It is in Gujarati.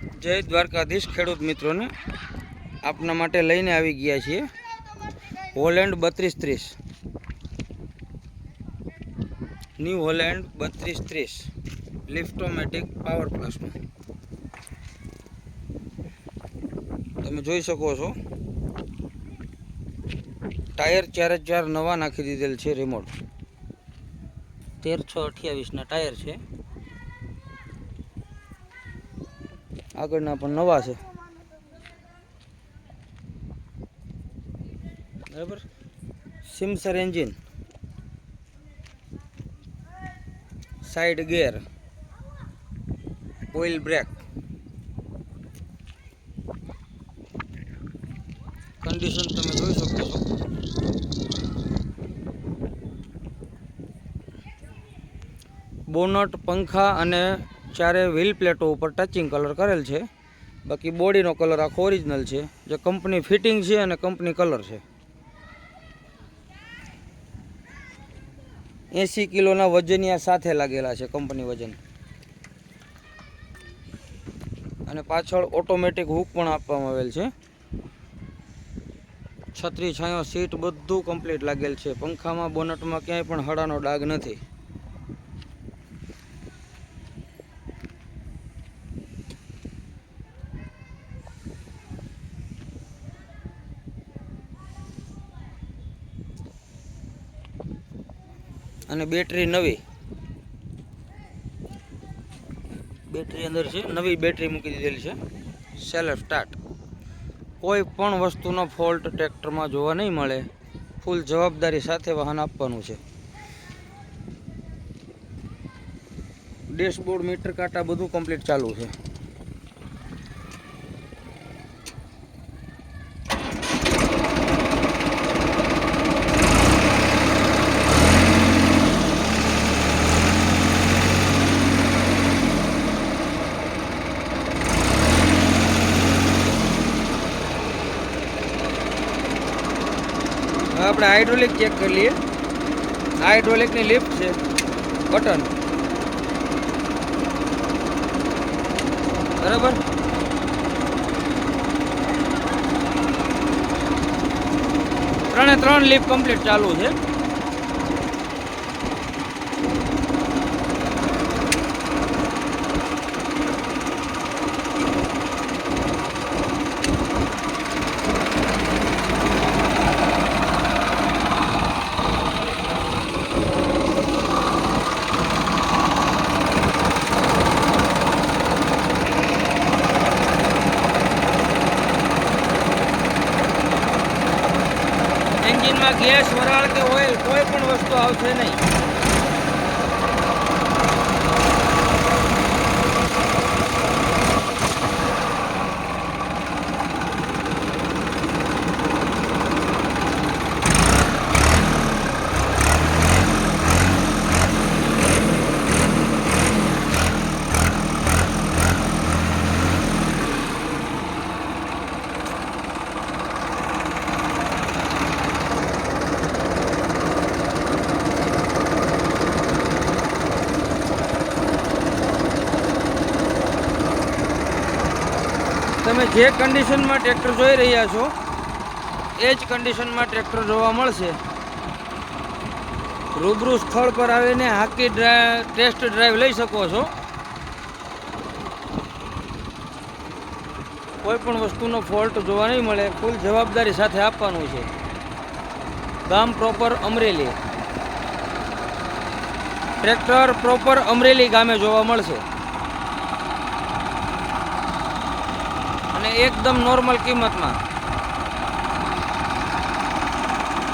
જય દ્વારકાધીશ ખેડૂત મિત્રોને આપના માટે લઈને આવી ગયા છીએ હોલેન્ડ 3230 ન્યૂ હોલેન્ડ 3230 લિફ્ટોમેટિક પાવર પ્લસનું તમે જોઈ શકો છો। ટાયર 4 નવા નાખી દીધેલ છે। રિમોટ 13/6/28 ના ટાયર છે। આગળના પણ નવા છે બરાબર। સિમસર engine, side gear, oil brake, condition તમે જોઈ શકો છો। બોનટ, પંખા અને ચારે વ્હીલ પ્લેટો ઉપર ટચિંગ કલર કરેલ છે। બાકી બોડીનો કલર આખો ઓરિજિનલ છે, જે કંપની ફિટિંગ છે અને કંપની કલર છે। 80 કિલોના વજનિયા સાથે લાગેલા છે, કંપની વજન। અને પાછળ ઓટોમેટિક હુક પણ આપવામાં આવેલ છે। છત્રી, છાંયો, સીટ બધું કમ્પ્લીટ લાગેલ છે। પંખામાં, બોનટમાં ક્યાંય પણ હળાનો ડાઘ નથી। અને બેટરી નવી, બેટરી અંદર છે, નવી બેટરી મૂકી દીધેલી છે। સેલ્ફ સ્ટાર્ટ, કોઈ પણ વસ્તુનો ફોલ્ટ ટ્રેક્ટરમાં જોવા નહીં મળે। ફૂલ જવાબદારી સાથે વાહન આપવાનું છે। ડેશબોર્ડ, મીટર કાંટા બધું કમ્પ્લીટ ચાલુ છે। આપણે હાઇડ્રોલિક ચેક કરી લઈએ। હાઇડ્રોલિકની લિફ્ટ છે, બટન બરાબર। ત્રણ લિફ્ટ કમ્પ્લીટ ચાલુ છે। એન્જિનમાં ગેસ, વરાળ કે ઓઇલ કોઈ પણ વસ્તુ આવશે નહીં। તમે જે કન્ડિશનમાં ટ્રેક્ટર જોઈ રહ્યા છો એ જ કન્ડિશનમાં ટ્રેક્ટર જોવા મળશે। રૂબરૂ સ્થળ પર આવીને હાકી ટેસ્ટ ડ્રાઈવ લઈ શકો છો। કોઈ પણ વસ્તુનો ફોલ્ટ જોવા નહીં મળે। ફૂલ જવાબદારી સાથે આપવાનું છે। ગામ proper Amreli, tractor proper Amreli ગામે જોવા મળશે। અને એકદમ નોર્મલ કિંમતમાં।